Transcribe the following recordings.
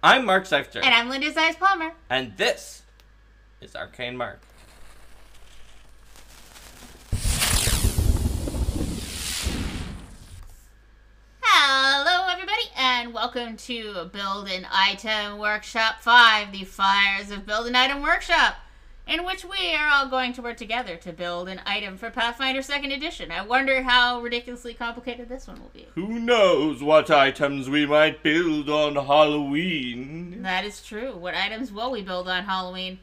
I'm Mark Seifter. And I'm Linda Zeiss Palmer. And this is Arcane Mark. Hello, everybody, and welcome to Build an Item Workshop 5, the Fires of Build an Item Workshop, in which we are all going to work together to build an item for Pathfinder 2nd Edition. I wonder how ridiculously complicated this one will be. Who knows what items we might build on Halloween? That is true. What items will we build on Halloween?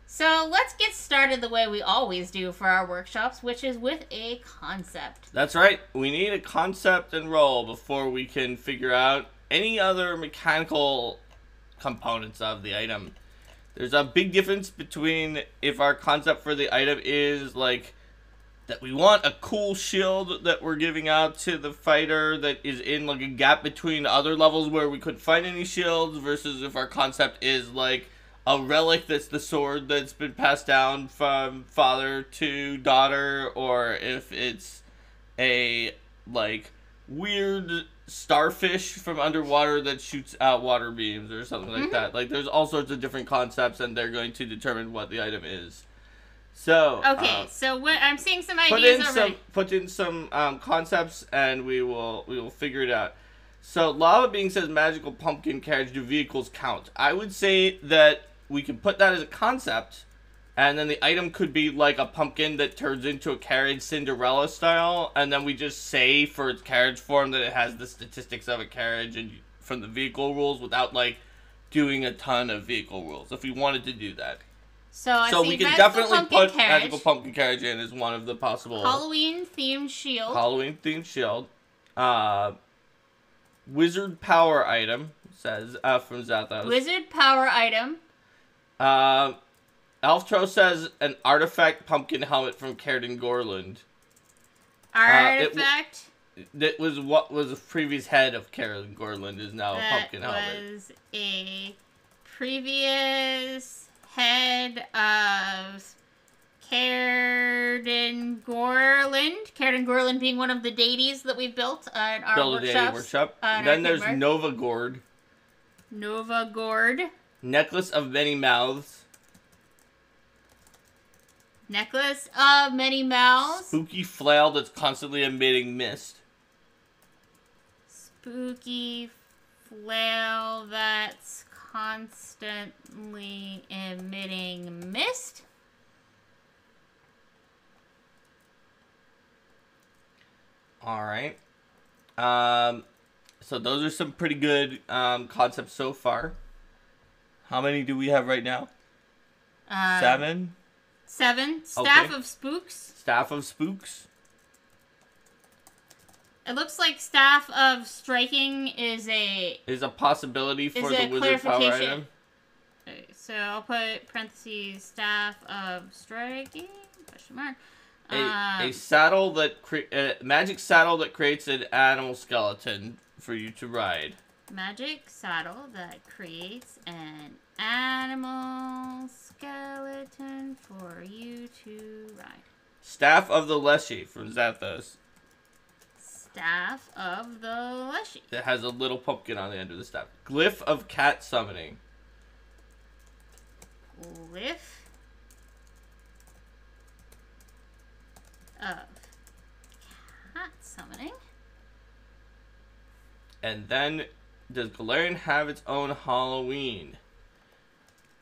So let's get started the way we always do for our workshops, which is with a concept. That's right. We need a concept and roll before we can figure out any other mechanical components of the item. There's a big difference between if our concept for the item is like that we want a cool shield that we're giving out to the fighter that is in like a gap between other levels where we couldn't find any shields, versus if our concept is like a relic that's the sword that's been passed down from father to daughter, or if it's a like weird starfish from underwater that shoots out water beams or something like that. Like, there's all sorts of different concepts, and they're going to determine what the item is. So okay, so what I'm seeing some ideas already. Put in some concepts, and we will figure it out. So Lava Being says magical pumpkin carriage. Do vehicles count? I would say that we can put that as a concept, and then the item could be like a pumpkin that turns into a carriage, Cinderella style, and then we just say for its carriage form that it has the statistics of a carriage and from the vehicle rules without like doing a ton of vehicle rules if we wanted to do that. So we can definitely put magical pumpkin carriage in as one of the possible Halloween themed shield. Wizard power item says from Zathos. Wizard power item. Elftro says an artifact pumpkin helmet from Cairden Gorland. Artifact? That was what was the previous head of Cairden Gorland is now a pumpkin helmet. That was a previous head of Cairden Gorland. Cairden Gorland being one of the deities that we've built on our Build a deity workshop. Then there's Nova Gord. Nova Gord. Necklace of Many Mouths. Necklace of Many Mouths. Spooky flail that's constantly emitting mist. Spooky flail that's constantly emitting mist. Alright. So those are some pretty good concepts so far. How many do we have right now? 7? 7. Staff of Spooks. Staff of Spooks. It looks like Staff of Striking is a possibility for the wizard power item. Okay, so I'll put parentheses Staff of Striking question mark. A saddle that magic saddle that creates an animal skeleton for you to ride. Magic saddle that creates an animal skeleton for you to ride. Staff of the Leshy from Zathos. Staff of the Leshy. That has a little pumpkin on the end of the staff. Glyph of cat summoning. Glyph of cat summoning. And then, does Galarian have its own Halloween?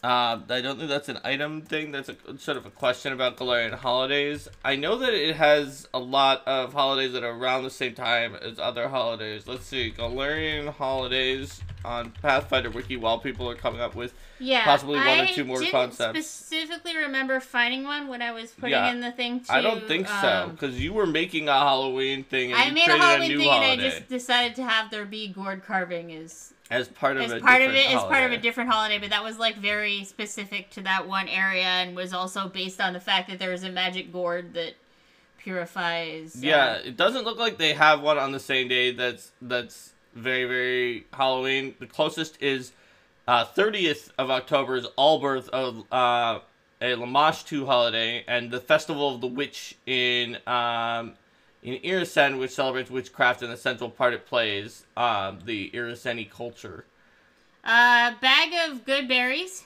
I don't think that's an item thing. That's sort of a question about Galarian holidays. I know that it has a lot of holidays that are around the same time as other holidays. Let's see. Galarian holidays on Pathfinder Wiki while people are coming up with possibly one or two more concepts. I didn't specifically remember finding one when I was putting in the thing to... I don't think so, because you were making a Halloween thing and I you made created a Halloween new thing holiday. and I just decided to have there be gourd carving as part of a different holiday, but that was like very specific to that one area and was also based on the fact that there was a magic gourd that purifies. Yeah, it doesn't look like they have one on the same day that's very, very Halloween. The closest is 30th of October is Allbirth of a Lamash 2 holiday, and the Festival of the Witch in Irisen, which celebrates witchcraft and the central part it plays, the Iriseni culture. Bag of good berries.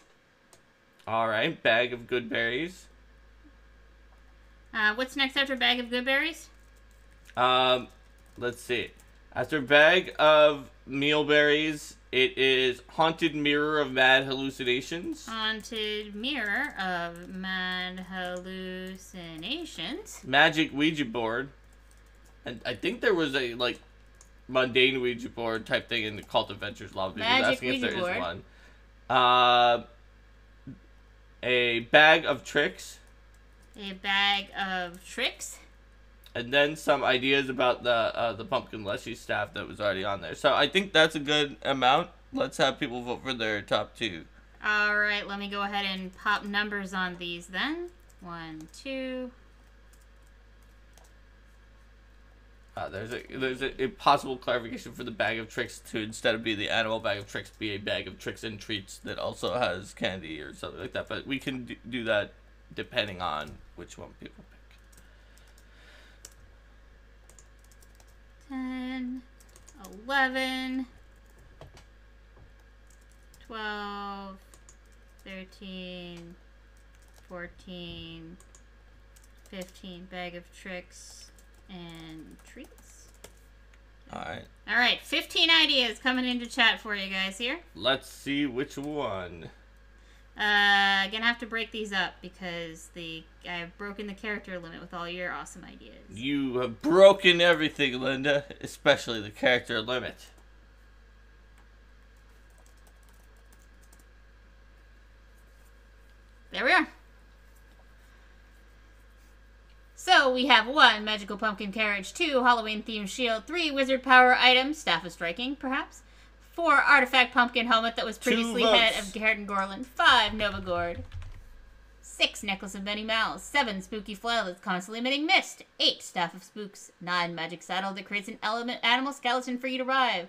Alright, bag of good berries. What's next after bag of good berries? Let's see. After bag of mealberries, it is haunted mirror of mad hallucinations. Haunted mirror of mad hallucinations. Magic Ouija board. And I think there was a, like, mundane Ouija board type thing in the Cult Adventures lobby. Magic asking Ouija if there board. is one. A bag of tricks. A bag of tricks. And then some ideas about the pumpkin leshy staff that was already on there. So I think that's a good amount. Let's have people vote for their top 2. Alright, let me go ahead and pop numbers on these then. 1, 2. There's a possible clarification for the bag of tricks to, instead of be the animal bag of tricks, be a bag of tricks and treats that also has candy or something like that. But we can do that depending on which one people pick. 10, 11, 12, 13, 14, 15, bag of tricks and treats. Alright. Alright, 15 ideas coming into chat for you guys here. Let's see which one. Gonna have to break these up because I've broken the character limit with all your awesome ideas. You have broken everything, Linda, especially the character limit. There we are. So we have 1 magical pumpkin carriage, 2 Halloween themed shield, 3 wizard power items, staff of striking, perhaps. 4 artifact pumpkin helmet that was previously head of Garden Gorland, 5 Nova Gourd, 6 necklace of many mouths, 7 spooky flail that's constantly emitting mist, 8 staff of spooks, 9 magic saddle that creates an animal skeleton for you to ride,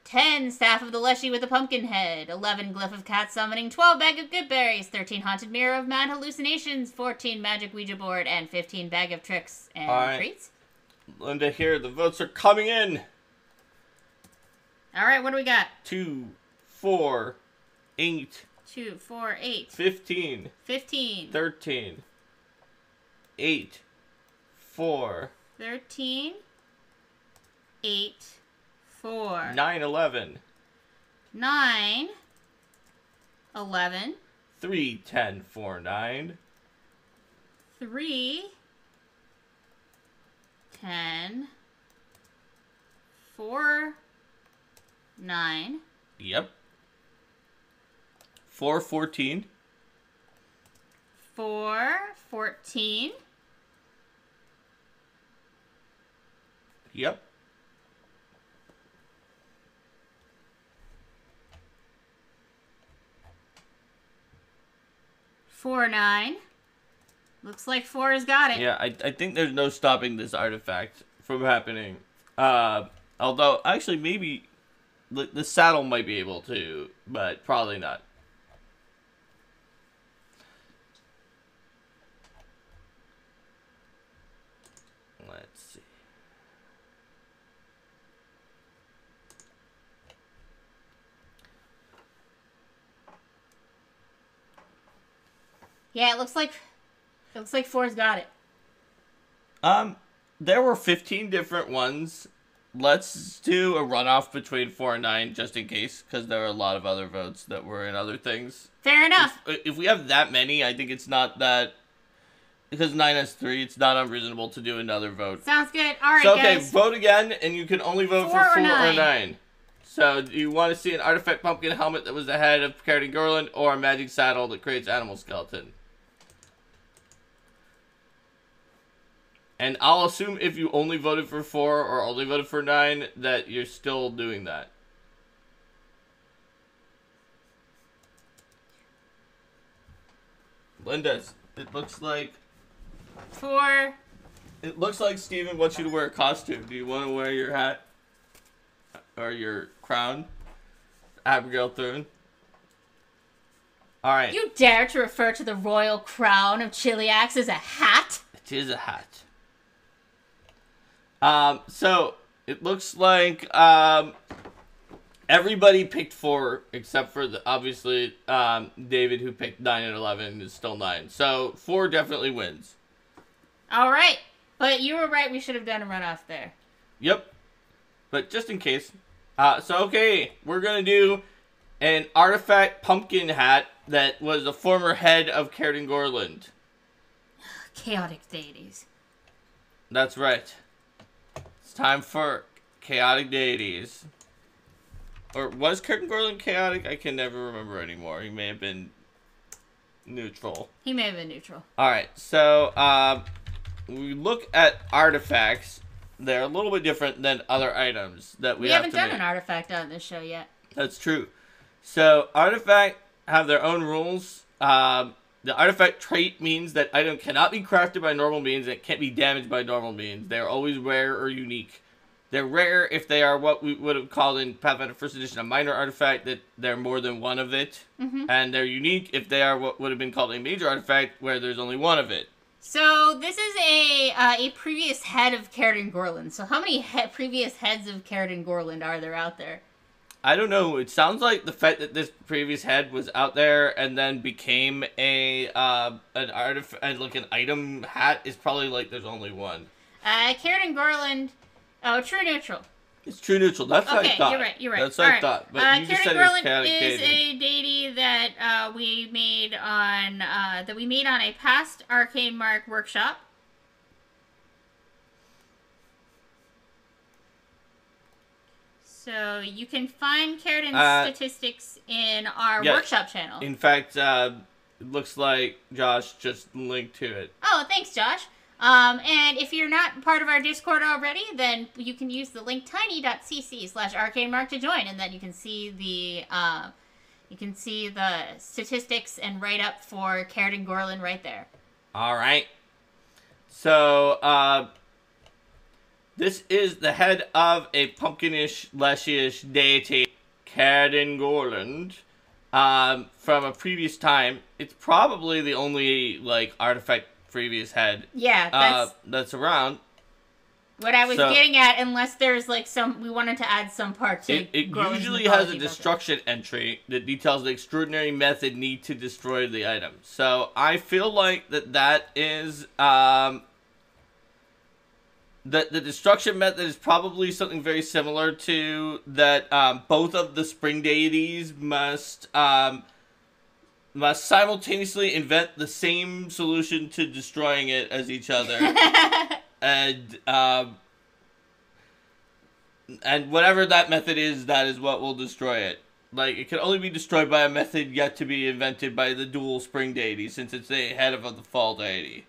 10 staff of the leshy with a pumpkin head, 11 glyph of cat summoning, 12 bag of good berries, 13 haunted mirror of mad hallucinations, 14 magic Ouija board, and 15 bag of tricks and treats. Linda, here the votes are coming in. All right, what do we got? 2, 4, 8. 2, 4, 8. 15. 15. 13. 8. 4. 13. 8. 4. 9, 11. 9. 11. 3, 10, 4, 9. 3. 10. 4. 9. Yep. 4, 14. 4, 14. Yep. 4, 9. Looks like 4 has got it. Yeah, I think there's no stopping this artifact from happening. Although, actually, maybe the saddle might be able to, but probably not. Let's see. Yeah, it looks like 4's got it. There were 15 different ones. Let's do a runoff between 4 and 9 just in case, because there are a lot of other votes that were in other things. Fair enough. If we have that many, I think it's not that, because 9 has 3, it's not unreasonable to do another vote. Sounds good. All right, so, okay, guys. vote again, and you can only vote for 4 or 9. So, do you want to see an artifact pumpkin helmet that was the head of Garden Gorland, or a magic saddle that creates animal skeleton? And I'll assume if you only voted for 4 or only voted for 9, that you're still doing that. Linda, it looks like 4. It looks like Steven wants you to wear a costume. Do you want to wear your hat? Or your crown? Abrogail Thrune? Alright. You dare to refer to the royal crown of Cheliax as a hat? It is a hat. So, it looks like, Everybody picked 4 except for obviously David, who picked 9 and 11 is still 9. So 4 definitely wins. All right, but you were right. We should have done a runoff there. Yep, but just in case. So okay, we're gonna do an artifact pumpkin hat that was the former head of Cairden Gorland. Chaotic deities. That's right. It's time for chaotic deities. Or was Cairden Gorland chaotic? I can never remember anymore. He may have been neutral. He may have been neutral. Alright, so we look at artifacts. They're a little bit different than other items that we have to haven't done make. an artifact on this show yet. That's true. So artifact have their own rules. The artifact trait means that item cannot be crafted by normal means and it can't be damaged by normal means. They're always rare or unique. They're rare if they are what we would have called in Pathfinder 1st Edition a minor artifact, that they're more than one of it. And they're unique if they are what would have been called a major artifact, where there's only one of it. So this is a previous head of Cairden Gorland. So how many previous heads of Cairden Gorland are there out there? I don't know. It sounds like the fact that this previous head was out there and then became an artifact, like an item hat, is probably like there's only one. Cairden Gorland. Oh, true neutral. It's true neutral. That's what I thought. You're right. That's what I thought. But you just said Cairden it's chaotic Gorland is deity. a deity that we made on a past Arcane Mark workshop. So you can find Cairden's statistics in our workshop channel. In fact, it looks like Josh just linked to it. Oh, thanks, Josh. And if you're not part of our Discord already, then you can use the link tiny.cc/arcanemark to join, and then you can see the statistics and write-up for Cairden Gorland right there. All right. So, this is the head of a pumpkinish, leshy-ish deity, Cairden Gorland, from a previous time. It's probably the only, like, artifact previous head that's around. What I was getting at, unless there's like we wanted to add some part to it usually has a destruction entry that details the extraordinary method need to destroy the item. So I feel like that is the destruction method is probably something very similar to that. Both of the spring deities must simultaneously invent the same solution to destroying it as each other. And whatever that method is, that is what will destroy it. Like, it can only be destroyed by a method yet to be invented by the dual spring deity, since it's the head of the fall deity.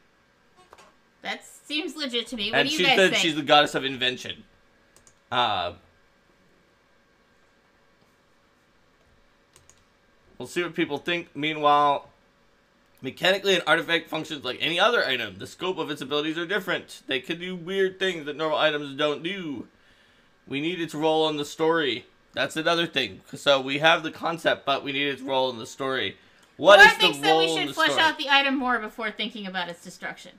That seems legit to me. What and do you guys think? She's the goddess of invention. We'll see what people think. Meanwhile, mechanically, an artifact functions like any other item. The scope of its abilities are different. They can do weird things that normal items don't do. We need its role in the story. That's another thing. So we have the concept, but we need its role in the story. What is the role in the story? I think that we should flesh out the item more before thinking about its destruction.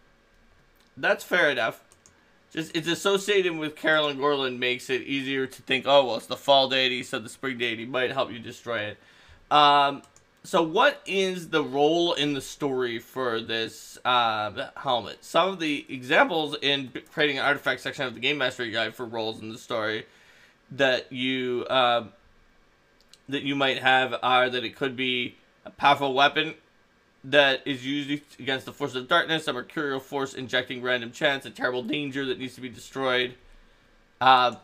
That's fair enough. Just it's associated with Cairden Gorland makes it easier to think, oh, well, it's the fall deity, so the spring deity might help you destroy it. So what is the role in the story for this helmet? Some of the examples in creating an artifact section of the Game Mastery Guide for roles in the story that you might have are that it could be a powerful weapon that is used against the forces of darkness, a mercurial force injecting random chance, a terrible danger that needs to be destroyed. So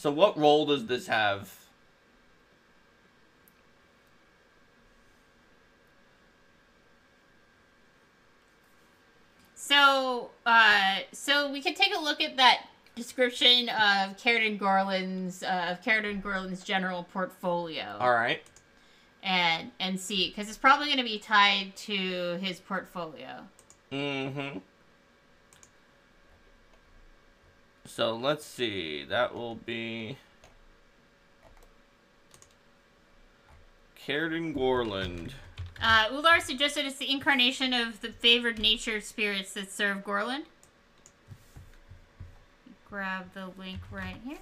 what role does this have? So we can take a look at that description of Cairden Gorland's general portfolio. All right. And see, because it's probably going to be tied to his portfolio. Mm-hmm. So let's see. That will be Cairden Gorland. Ular suggested it's the incarnation of the favored nature spirits that serve Gorland. Grab the link right here.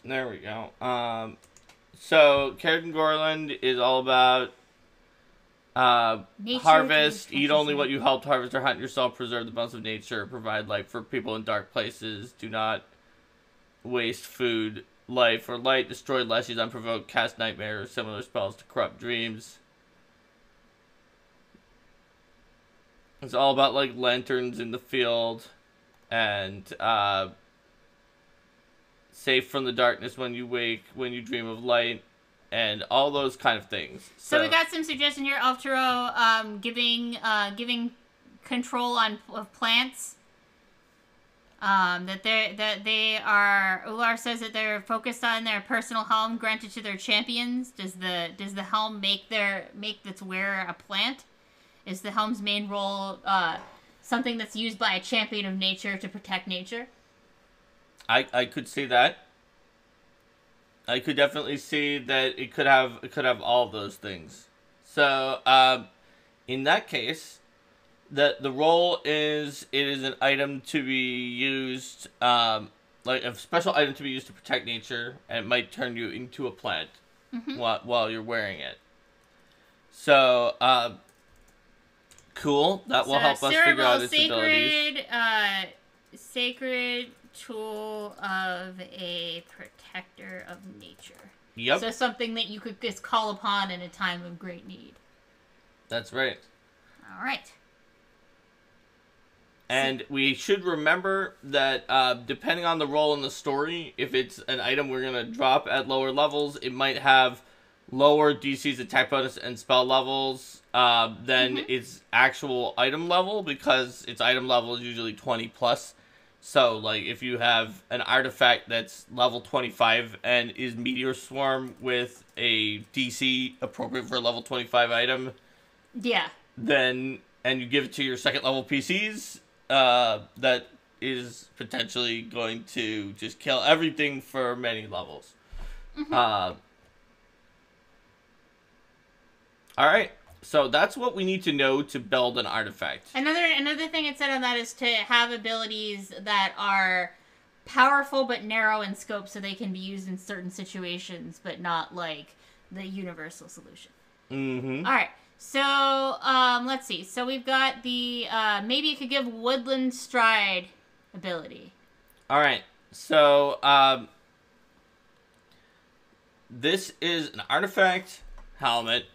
There we go. So Carrot Gorland is all about harvest, eat only what you helped harvest or hunt yourself, preserve the balance of nature, provide light for people in dark places, do not waste food, life, or light, destroy leshies unprovoked, cast nightmares, similar spells to corrupt dreams. It's all about, like, lanterns in the field, and, safe from the darkness when you wake, when you dream of light, and all those kind of things. So we got some suggestion here, Altero, giving control of plants. That they are. Ular says that they're focused on their personal helm granted to their champions. Does the helm make its wearer a plant? Is the helm's main role something that's used by a champion of nature to protect nature? I could see that. I could definitely see that it could have all of those things. So, in that case, the role is it is an item to be used, like a special item to be used to protect nature, and it might turn you into a plant while you're wearing it. So, cool. That will help us figure out its abilities. Sacred tool of a protector of nature. Yep. So something that you could just call upon in a time of great need. That's right. All right. And we should remember that depending on the role in the story, if it's an item we're going to drop at lower levels, it might have lower DC's attack bonus and spell levels than its actual item level, because its item level is usually 20 plus. So, like, if you have an artifact that's level 25 and is Meteor Swarm with a DC appropriate for a level 25 item, yeah, then, and you give it to your second level PCs, that is potentially going to just kill everything for many levels. Alright, so that's what we need to know to build an artifact. Another thing it said on that is to have abilities that are powerful but narrow in scope, so they can be used in certain situations, but not like the universal solution. Alright, so let's see. So we've got the maybe it could give Woodland Stride ability. Alright, so this is an artifact helmet,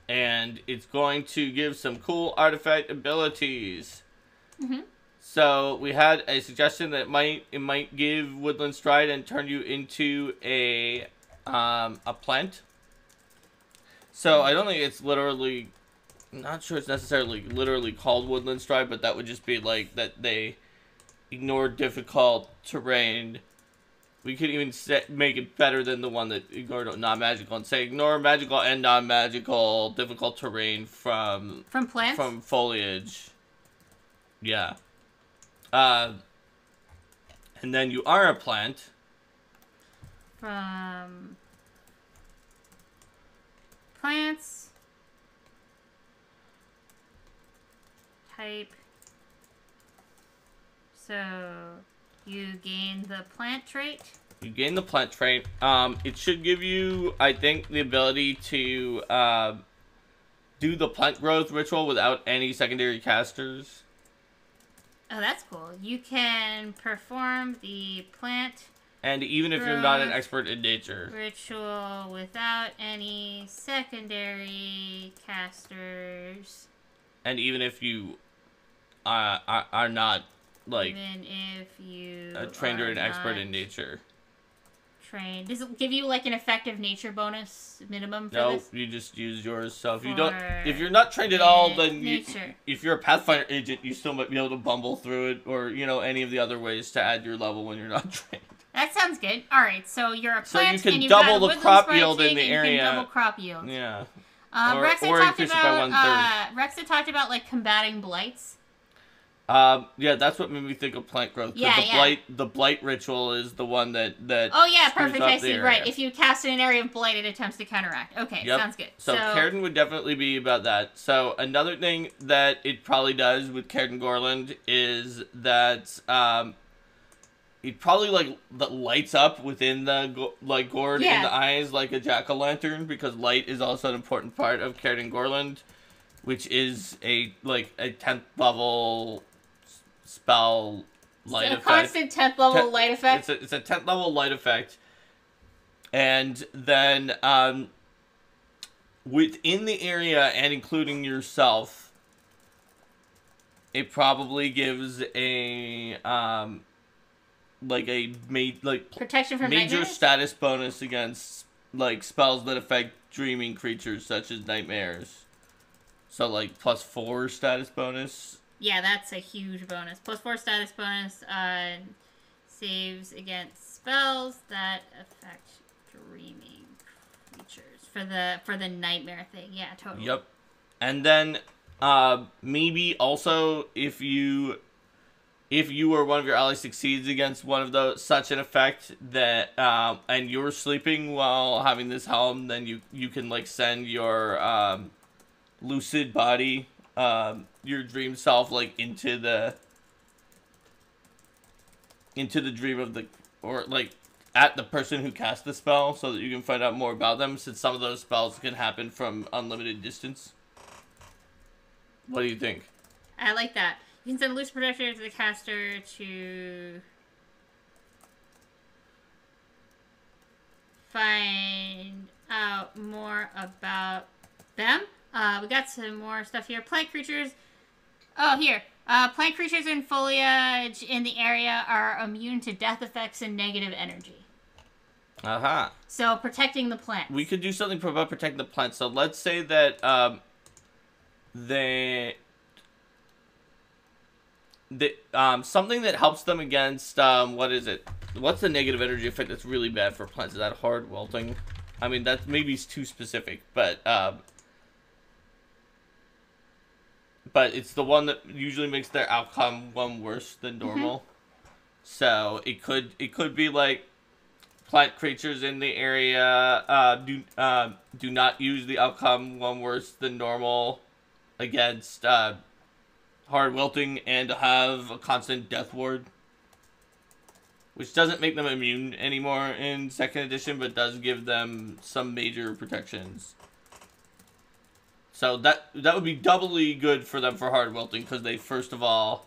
and it's going to give some cool artifact abilities. So we had a suggestion that it might give Woodland Stride and turn you into a plant. So I don't think it's literally, I'm not sure it's necessarily literally called Woodland Stride, but that would just be like that they ignore difficult terrain. We could even make it better than the one that ignored non-magical and say ignore magical and non-magical difficult terrain from plants? From foliage. Yeah. And then you are a plant. From plants. Type. So you gain the plant trait. You gain the plant trait. It should give you, I think, the ability to do the plant growth ritual without any secondary casters. Oh, that's cool. You can perform the plant and even if you're not an expert in nature ritual without any secondary casters. And even if you are not, like, even if you a trained or an expert in nature. Trained. Does it give you like an effective nature bonus minimum for this? No, you just use yours. So if you're not trained at all, then if you're a Pathfinder agent, you still might be able to bumble through it, or any of the other ways to add your level when you're not trained. That sounds good. All right, so you're a plant, so you can and you've double got the crop yield in the area. You can double crop yield. Yeah. Rex had talked about like combating blights. Yeah, that's what made me think of plant growth. The blight ritual is the one that oh yeah, perfect. I see. Right, if you cast in an area of blight, it attempts to counteract. Okay, sounds good. So Cairden would definitely be about that. So another thing that it probably does with Cairden Gorland is that it probably like that lights up within the gourd in Yeah. the eyes like a jack-o'-lantern, because light is also an important part of Cairden Gorland, which is a 10th level spell light effect. A constant 10th level light effect. It's a 10th level light effect, and then within the area and including yourself, it probably gives a protection from major nightmares? status bonus against like spells that affect dreaming creatures such as nightmares. So like +4 status bonus. Yeah, that's a huge bonus. +4 status bonus saves against spells that affect dreaming creatures for the nightmare thing. Yeah, totally. Yep. And then maybe also if you or one of your allies succeeds against one of those such an effect that and you're sleeping while having this helm, then you can like send your lucid body, your dream self, like into the dream of the, or like at the person who cast the spell, so that you can find out more about them, since some of those spells can happen from unlimited distance. What do you think? I like that. You can send lucid protector to the caster to find out more about them. We got some more stuff here. Plant creatures. Oh, here. Plant creatures and foliage in the area are immune to death effects and negative energy. Aha. So, protecting the plants. We could do something about protecting the plants. So, let's say that something that helps them against, what is it? What's the negative energy effect that's really bad for plants? Is that hard wilting? I mean, that maybe is too specific, but it's the one that usually makes their outcome one worse than normal. So it could be like plant creatures in the area do not use the outcome one worse than normal against hard wilting and have a constant death ward, which doesn't make them immune anymore in 2nd edition, but does give them some major protections. So that would be doubly good for them for hard wilting, because they first of all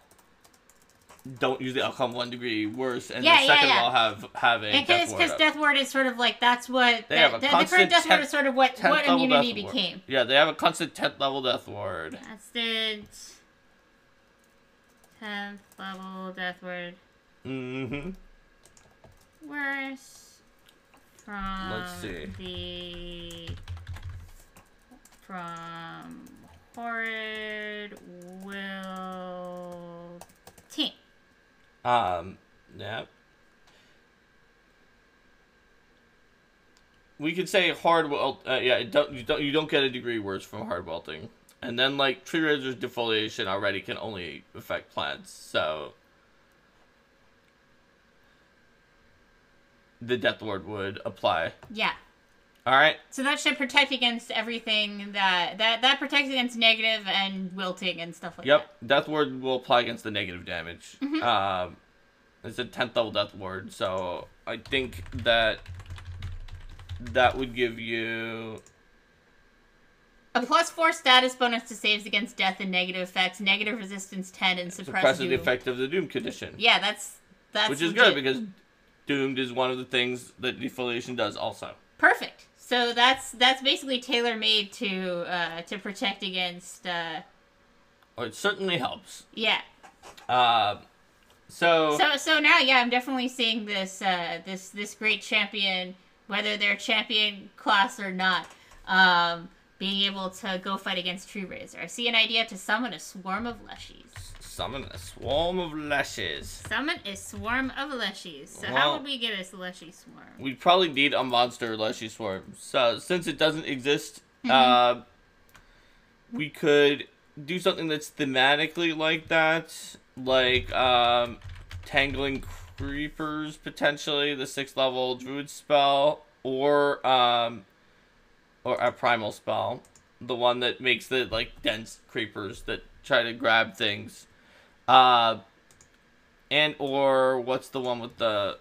don't use the outcome 1 degree worse, and then second of all have a death ward. Because death ward is sort of like, that's what they have a the current death ward is sort of what immunity became. Yeah, they have a constant 10th level death ward. That's the 10th level death ward. Mm-hmm. Worse from Let's see. From horrid will team. Yeah. We could say hard welt. You don't get a degree worse from hard welting, and then like tree razor's defoliation already can only affect plants, so the death ward would apply. Yeah. All right. So that should protect against everything that protects against negative and wilting and stuff like that. Yep. Death ward will apply against the negative damage. It's a 10th level death ward, so I think that would give you a +4 status bonus to saves against death and negative effects, negative resistance 10, and suppress the effect of the doom condition. Yeah, that's which is good, because doomed is one of the things that defoliation does also. Perfect. So that's basically tailor-made to protect against. Or it certainly helps. Yeah. So now, yeah, I'm definitely seeing this this great champion, whether they're champion class or not, being able to go fight against Tree Razor. I see an idea to summon a swarm of leshies. Summon a swarm of leshies. Summon a swarm of leshies. So well, how would we get a leshy swarm? We'd probably need a monster leshy swarm. So since it doesn't exist, we could do something that's thematically like that, like tangling creepers potentially, the 6th level druid spell, or a primal spell, the one that makes the like dense creepers that try to grab things. And or what's the one with the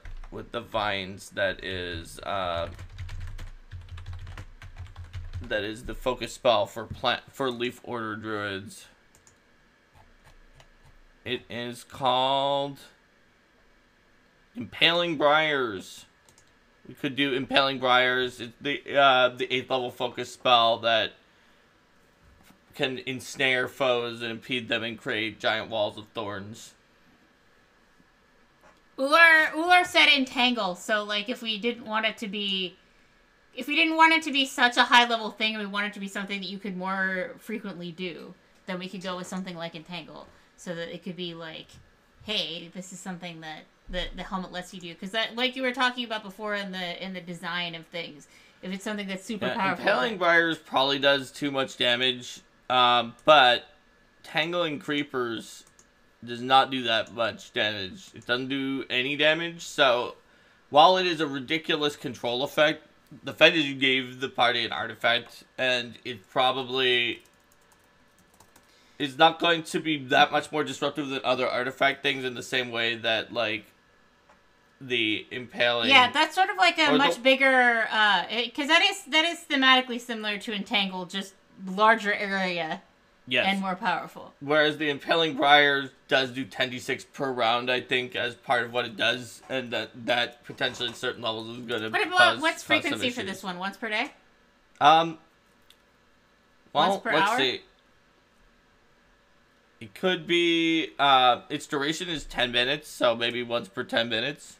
vines that is the focus spell for leaf order druids? It is called Impaling Briars. We could do Impaling Briars. It's the 8th level focus spell that can ensnare foes and impede them and create giant walls of thorns. Ular said entangle, so like if we didn't want it to be such a high level thing and we want it to be something that you could more frequently do, then we could go with something like entangle. So that it could be like, hey, this is something that the helmet lets you do. Because that, like you were talking about before in the design of things, if it's something that's super powerful. Impaling Briars probably does too much damage, but Tangling Creepers does not do that much damage. It doesn't do any damage, so while it is a ridiculous control effect, the fact is you gave the party an artifact, and it probably is not going to be that much more disruptive than other artifact things in the same way that, like, the impaling... Yeah, that's sort of like a much bigger... Because that is thematically similar to Entangle, just larger area. Yes. And more powerful. Whereas the Impaling Briar does do 10d6 per round, I think, as part of what it does, and that potentially at certain levels is going to what's frequency for this one? Once per day? Well, once per let's hour? See. It could be, its duration is 10 minutes, so maybe once per 10 minutes.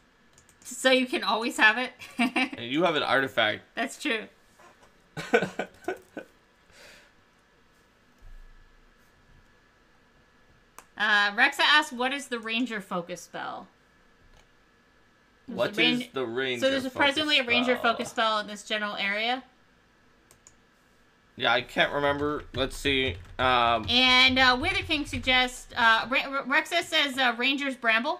So you can always have it? And you have an artifact. That's true. Rexa asked, what is the Ranger focus spell? What is the Ranger So there's presently a Ranger spell? Focus spell in this general area. Yeah, I can't remember. Let's see. And Wither King suggests, Rexa says Ranger's Bramble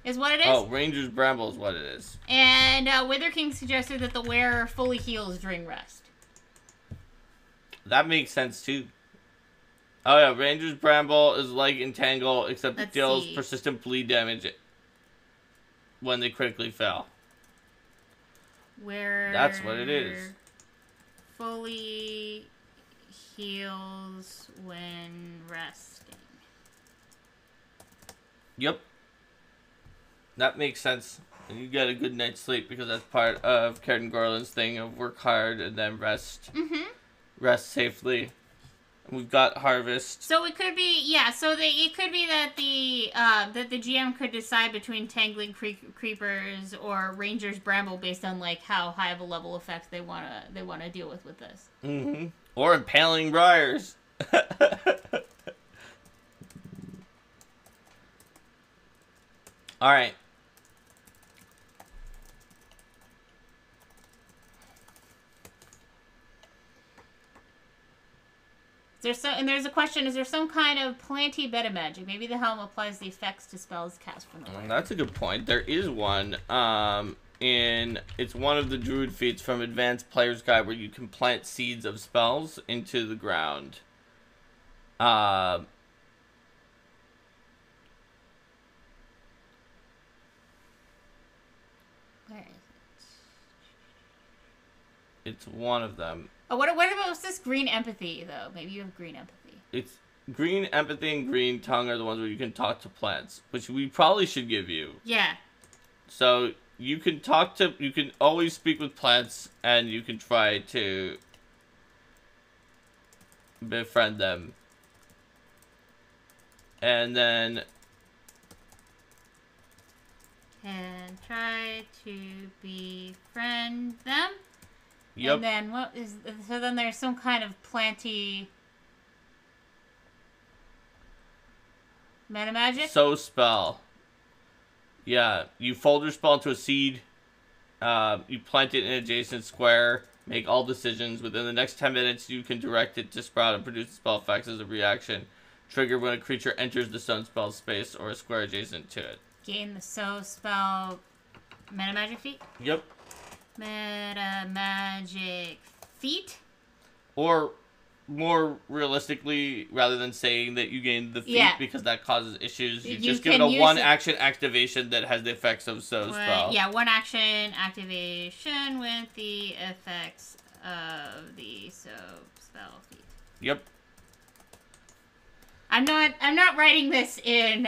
is what it is. Oh, Ranger's Bramble is what it is. And Wither King suggested that the wearer fully heals during rest. That makes sense, too. Oh, yeah, Ranger's Bramble is like Entangle, except it deals persistent bleed damage when they critically fail. That's what it is. Fully heals when resting. Yep. That makes sense. And you get a good night's sleep because that's part of Karen Gorland's thing of work hard and then rest. Mm-hmm. Rest safely. And we've got Harvest. So it could be, yeah. So it could be that the GM could decide between Tangling Creepers or Ranger's Bramble based on like how high of a level effect they wanna deal with this. Mm-hmm. Or Impaling Briars. All right. There's a question, is there some kind of planty meta magic? Maybe the helm applies the effects to spells cast from the wearer. That's a good point. There is one. It's one of the druid feats from Advanced Player's Guide where you can plant seeds of spells into the ground. Where is it? It's one of them. Oh, what about this green empathy, though? Maybe you have green empathy. It's green empathy and green tongue are the ones where you can talk to plants, which we probably should give you. Yeah. So you can always speak with plants, and you can try to befriend them. And then... Can try to befriend them. Yep. And then so then there's some kind of planty meta magic? So spell. Yeah, you fold your spell into a seed, you plant it in an adjacent square, make all decisions. Within the next 10 minutes, you can direct it to sprout and produce spell effects as a reaction. Trigger when a creature enters the stone spell space or a square adjacent to it. Gain the so spell meta magic feat? Yep. Meta magic feat? Or more realistically, rather than saying that you gain the feat because that causes issues, you just give it a one action activation that has the effects of spell. Yeah, one action activation with the effects of the spell feat. Yep. I'm not writing this in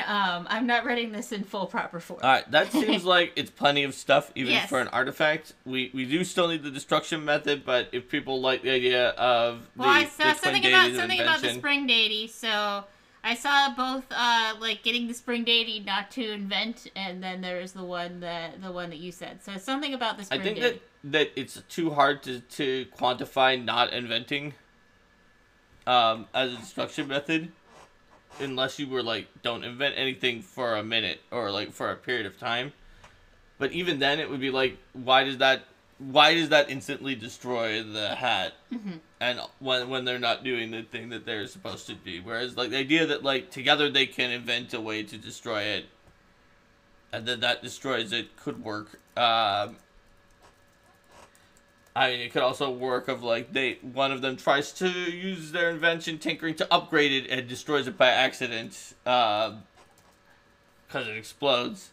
full proper form. Alright, that seems like it's plenty of stuff even for an artifact. We do still need the destruction method, but if people like the idea of I saw something about the spring deity, so I saw both like getting the spring deity not to invent, and then there's the one that you said. So something about the spring deity. I think that it's too hard to quantify not inventing as a destruction method. Unless you were like, don't invent anything for a minute or like for a period of time. But even then it would be like, why does that instantly destroy the hat? Mm-hmm. And when they're not doing the thing that they're supposed to do. Whereas like the idea that like together they can invent a way to destroy it and then that destroys it could work. I mean, it could also work of like one of them tries to use their invention tinkering to upgrade it and destroys it by accident because it explodes.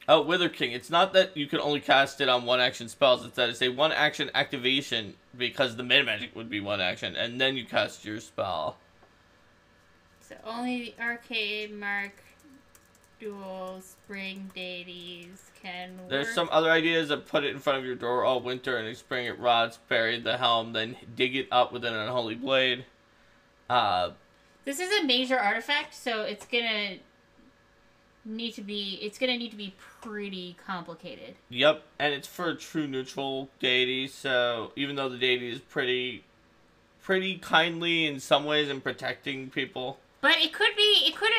Oh, Wither King. It's not that you can only cast it on one action spells. It's that it's a one action activation because the meta magic would be one action and then you cast your spell. So only the arcade mark dual spring deities can work. There's some other ideas of put it in front of your door all winter and spring it rots, bury the helm, then dig it up with an unholy blade. This is a major artifact, so it's gonna need to be pretty complicated. Yep, and it's for a true neutral deity, so even though the deity is pretty kindly in some ways in protecting people. But it could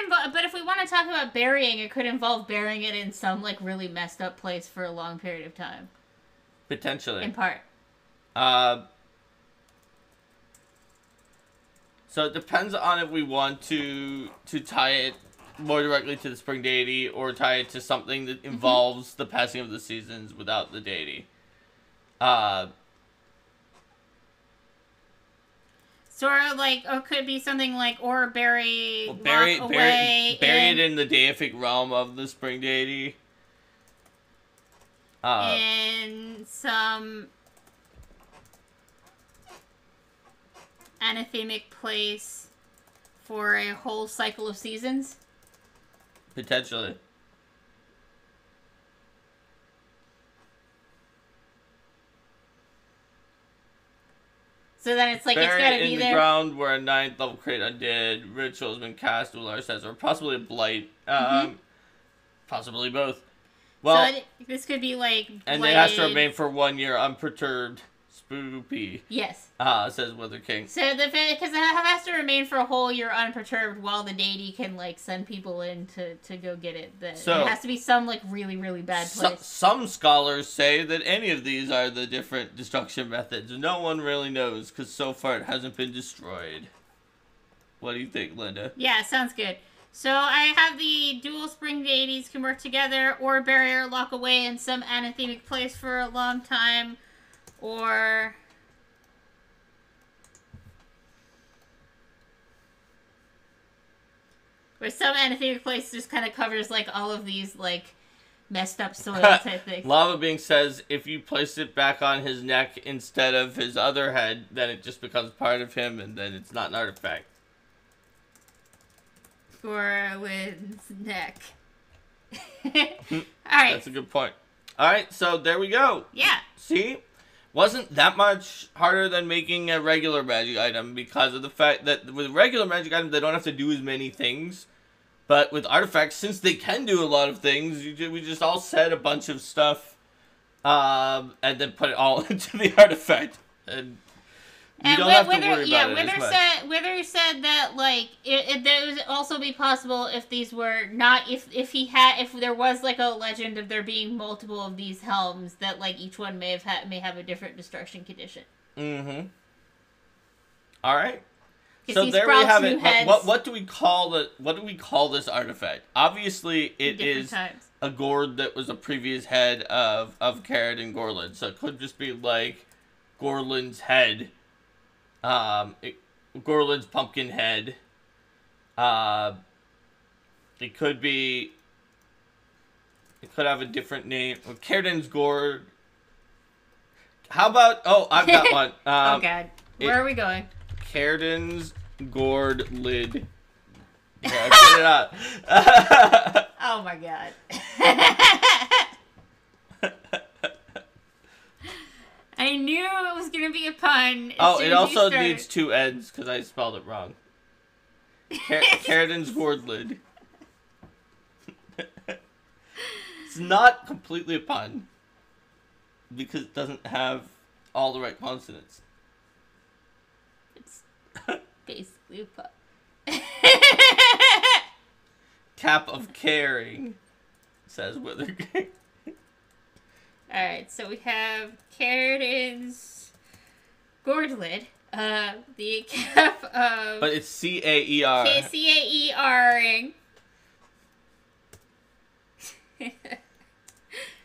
involve, but if we want to talk about burying, it could involve burying it in some, like, really messed up place for a long period of time. Potentially. In part. So it depends on if we want to tie it more directly to the spring deity or tie it to something that involves the passing of the seasons without the deity. Sort of like, or could be something like, or bury it in the deific realm of the spring deity. In some anathemic place for a whole cycle of seasons. Potentially. So then it's like, it's gotta be there. Buried in the ground where a 9th level create undead ritual has been cast, Ular says, or possibly a blight. Possibly both. Well, so this could be like blighted. And it has to remain for 1 year unperturbed. Spoopy. Yes. Says Wither King. So because it has to remain for a whole year unperturbed while the deity can like send people in to go get it. So it has to be some like really, really bad place. Some scholars say that any of these are the different destruction methods. No one really knows because so far it hasn't been destroyed. What do you think, Linda? Yeah, sounds good. So I have the dual spring deities can work together, or barrier lock away in some anathemic place for a long time, or where some anathemic place just kind of covers like all of these like messed up soil type things. Lava Being says if you place it back on his neck instead of his other head, then it just becomes part of him, and then it's not an artifact. For Lynn's neck. Alright. That's a good point. Alright, so there we go. Yeah. See? Wasn't that much harder than making a regular magic item because of the fact that with regular magic items, they don't have to do as many things. But with artifacts, since they can do a lot of things, we just all said a bunch of stuff and then put it all into the artifact. And you don't have to worry about it as much. Wither said that like it would also be possible if these were not if there was like a legend of there being multiple of these helms that like each one may have a different destruction condition. Mm-hmm. All right. So there we have it. What do we call this artifact? Obviously, it is a gourd that was a previous head of Caradin Gorlin. So it could just be like Gorlin's head. Gorlin's pumpkin head. It could be... It could have a different name. Caradin's gourd. How about... Oh, I've got one. Oh, God. Where are we going? Caradin's gourd lid. Yeah, I put it out. Oh, my God. I knew it was going to be a pun. It also needs two N's because I spelled it wrong. Caradin's gourd lid. It's not completely a pun because it doesn't have all the right consonants. It's basically a pun. Cap of caring, says Wither. Alright, so we have Caradin's gourd lid. The cap of... But it's C-A-E-R. C-A-E-R-ing.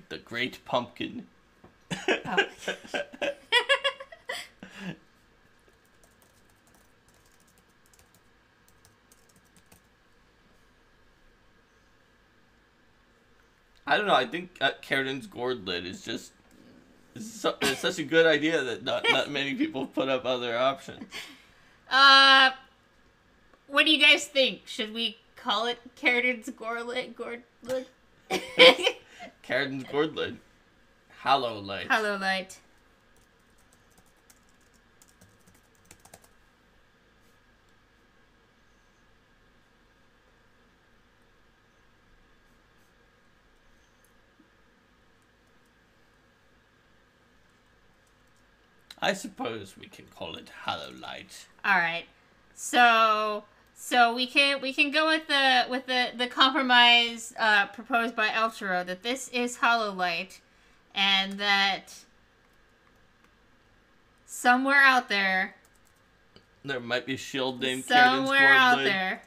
The Great Pumpkin. Oh. I don't know. I think Caradin's gourd lid is just... It's such a good idea that not many people put up other options. What do you guys think? Should we call it Caradin's gourd lid? Caradin's gourd lid. Hollow light. Hollow light. I suppose we can call it hollow light. All right. So we can go with the compromise proposed by Eltero that this is hollow light, and that somewhere out there might be a shield named Caradin's gourd lid. Somewhere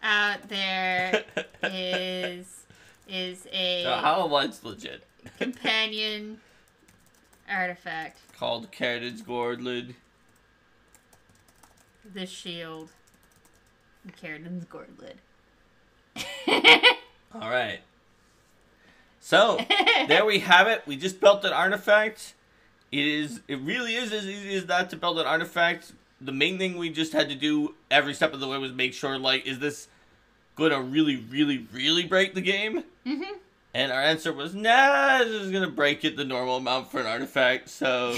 out there is a hollow light's legit. Companion artifact called Caradin's gourd lid. The shield. Caradin's gourd lid. All right. So there we have it. We just built an artifact. It really is as easy as that to build an artifact. The main thing we just had to do every step of the way was make sure, like, is this gonna really, really, really break the game? Mm-hmm. And our answer was, nah, this is gonna break it the normal amount for an artifact. So.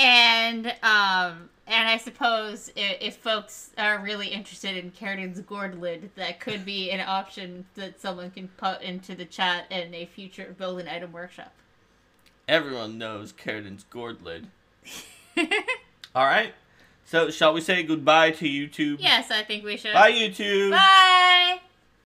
And I suppose if folks are really interested in Caradin's gourd lid, that could be an option that someone can put into the chat in a future build an item workshop. Everyone knows Caradin's gourd lid. All right. So shall we say goodbye to YouTube? Yes, I think we should. Bye, YouTube. Bye.